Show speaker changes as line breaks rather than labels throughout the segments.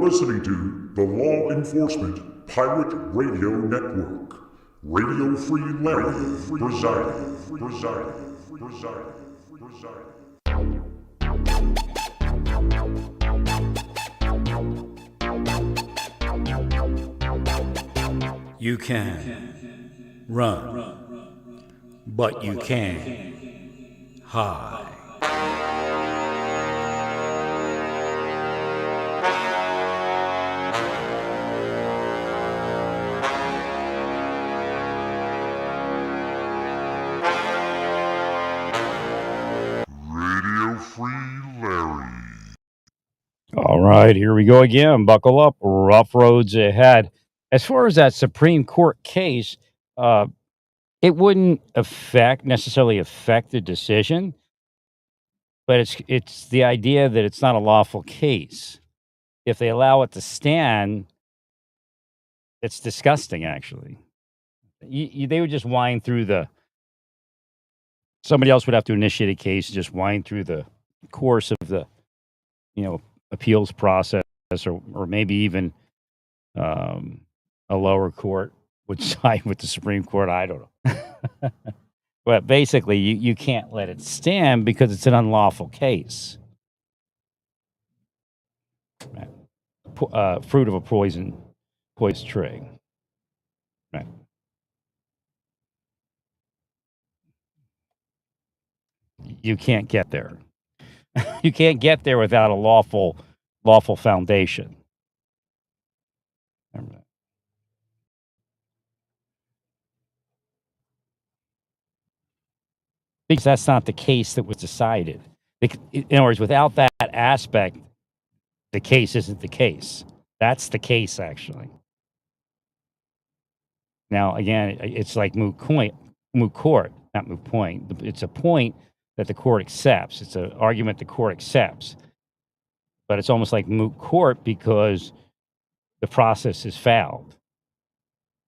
Listening to the Law Enforcement Pirate Radio Network. Radio Free Larry presiding.
You can run, but you can't hide.
Radio Free Larry.
All right, here we go again. Buckle up. Rough roads ahead. As far as that Supreme Court case, it wouldn't necessarily affect the decision, but it's the idea that it's not a lawful case. If they allow it to stand, it's disgusting. Actually, they would just wind through somebody else would have to initiate a case and just wind through the course of the appeals process, or maybe even a lower court would side with the Supreme Court. I don't know. But basically, you can't let it stand because it's an unlawful case. Fruit of a poison tree. Right. You can't get there. You can't get there without a lawful foundation. Remember that. Because that's not the case that was decided. In other words, without that aspect, the case isn't the case. That's the case, actually. Now, again, it's like moot court, not moot point. It's a point that the court accepts. It's an argument the court accepts. But it's almost like moot court because the process is fouled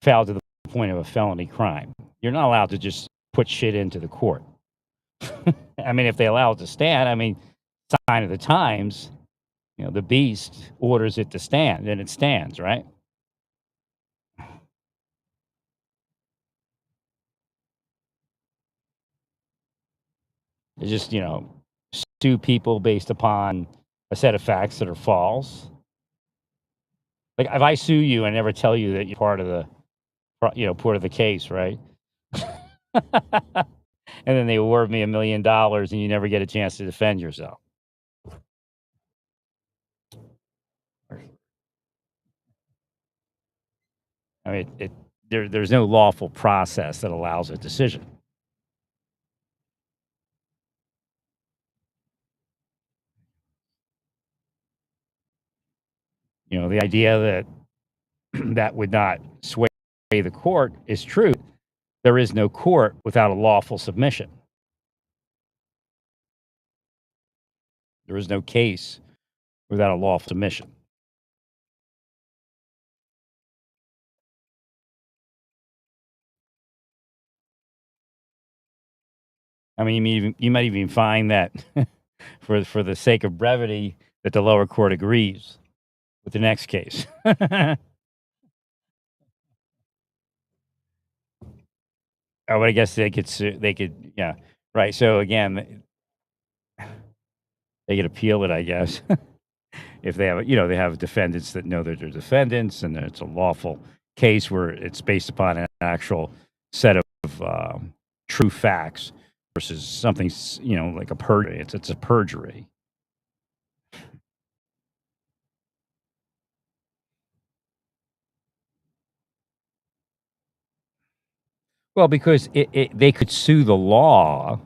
to the point of a felony crime. You're not allowed to just put shit into the court. I mean, if they allow it to stand, sign of the times, the beast orders it to stand, and it stands, right? It's just, sue people based upon a set of facts that are false. Like, if I sue you and never tell you that you're part of the case, right? And then they award me $1 million and you never get a chance to defend yourself. There's no lawful process that allows a decision. The idea that that would not sway the court is true. There is no court without a lawful submission. There is no case without a lawful submission. You might even find that, for the sake of brevity, that the lower court agrees with the next case. Oh, but I guess they could, yeah, right. So again, they could appeal it, I guess, if they have defendants that know that they're defendants, and that it's a lawful case where it's based upon an actual set of true facts versus something, like a perjury. It's a perjury. Well, because they could sue the law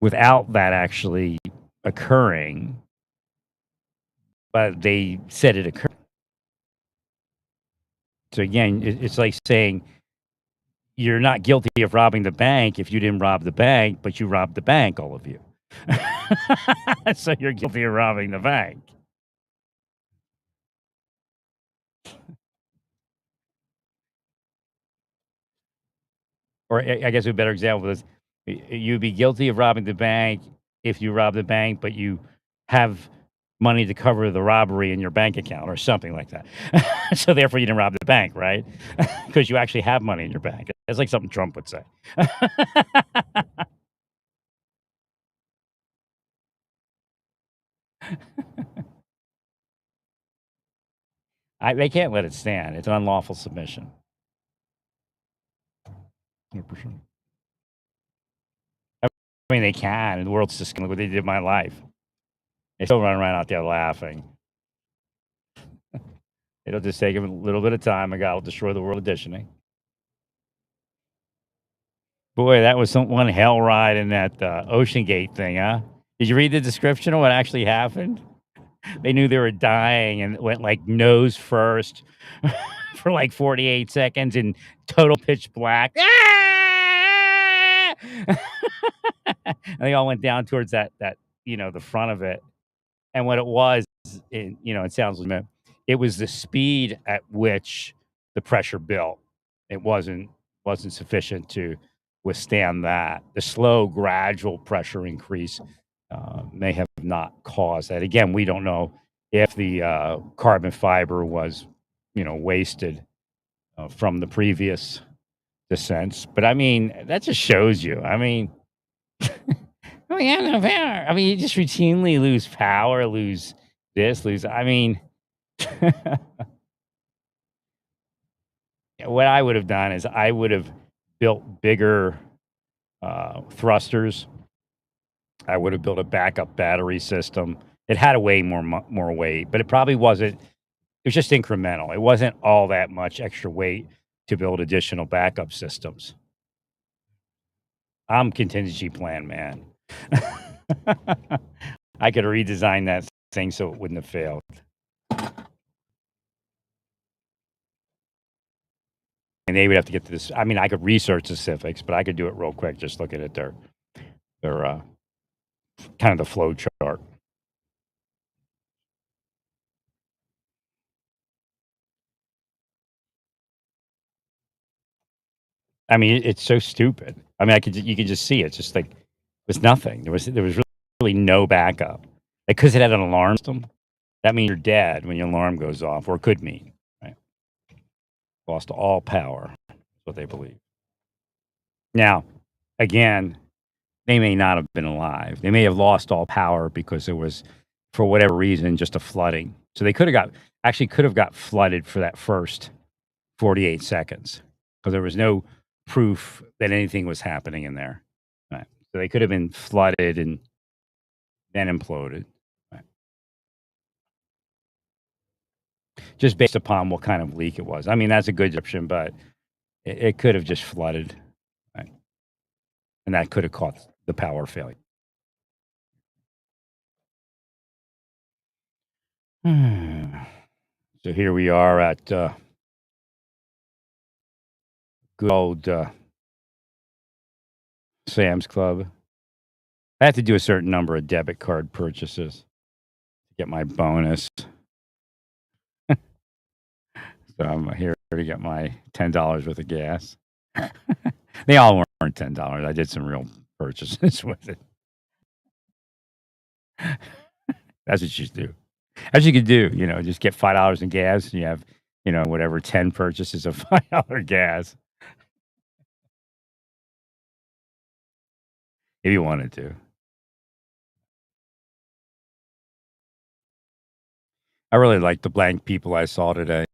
without that actually occurring, but they said it occurred. So again, it's like saying you're not guilty of robbing the bank if you didn't rob the bank, but you robbed the bank, all of you. So you're guilty of robbing the bank. Or I guess a better example is you'd be guilty of robbing the bank if you rob the bank, but you have money to cover the robbery in your bank account or something like that. So therefore, you didn't rob the bank, right? Because you actually have money in your bank. It's like something Trump would say. They can't let it stand. It's an unlawful submission. 100%. I mean, they can. The world's just gonna look what they did in my life. They still run around out there laughing. It'll just take them a little bit of time, and God will destroy the world editioning. Boy, that was one hell ride in that Ocean Gate thing, huh? Did you read the description of what actually happened? They knew they were dying and went like nose first for like 48 seconds in total pitch black. Ah! And they all went down towards that the front of it. And what it was, it sounds like it was the speed at which the pressure built. It wasn't sufficient to withstand that. The slow, gradual pressure increase may have not caused that. Again, we don't know if the carbon fiber was, wasted from the previous descents. But I mean, that just shows you. I mean, oh yeah, no power. I mean, you just routinely lose power, lose this, lose. I mean, what I would have done is I would have built bigger thrusters. I would have built a backup battery system. It had a way more weight, but it probably wasn't. It was just incremental. It wasn't all that much extra weight to build additional backup systems. I'm contingency plan man. I could redesign that thing so it wouldn't have failed. And they would have to get to this. I mean, I could research specifics, but I could do it real quick. Just looking at their kind of the flow chart. I mean, it's so stupid. I mean, you could just see it. It's just like it was nothing. There was really no backup. Like because it had an alarm system, that means you're dead when your alarm goes off, or it could mean right. Lost all power. That's what they believe. Now, again, they may not have been alive. They may have lost all power because there was, for whatever reason, just a flooding. So they could have got flooded for that first 48 seconds because there was no proof that anything was happening in there. Right. So they could have been flooded and then imploded. Right. Just based upon what kind of leak it was. I mean, that's a good description, but it could have just flooded. Right. And that could have caused the power failure. So here we are at good old Sam's Club. I have to do a certain number of debit card purchases to get my bonus. So I'm here to get my $10 worth of gas. They all weren't $10. I did some real purchases with it. That's what you should do. As you could do, just get $5 in gas. And you have, whatever 10 purchases of $5 gas. If you wanted to. I really like the blank people I saw today.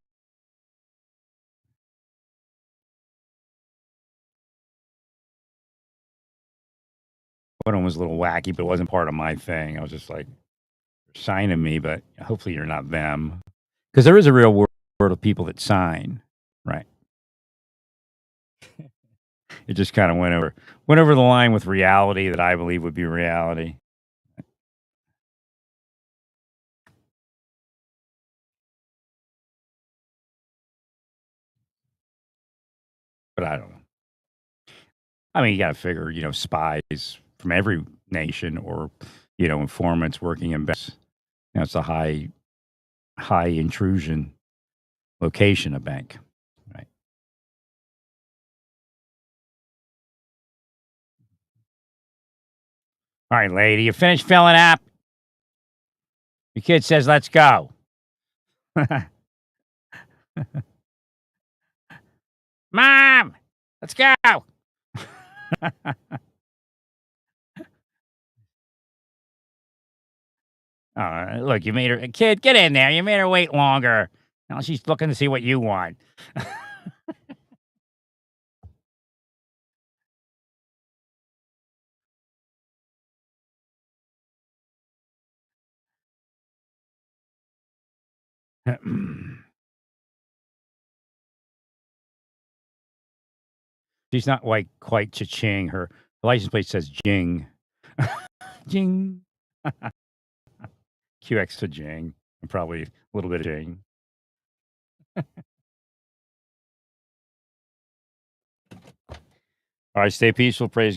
One of them was a little wacky, but it wasn't part of my thing. I was just like, sign to me, but hopefully you're not them. Because there is a real world of people that sign, right? It just kind of went over the line with reality that I believe would be reality. But I don't know. I mean, you got to figure, spies from every nation or, informants working in banks. It's a high intrusion location, a bank, right? All right, lady, you finished filling up? Your kid says, let's go. Mom, let's go. Look, you made her, kid, get in there. You made her wait longer. Now she's looking to see what you want. She's not like quite cha-ching. Her license plate says Jing. Jing. QX to Jing. And probably a little bit of Jing. All right, stay peaceful. Praise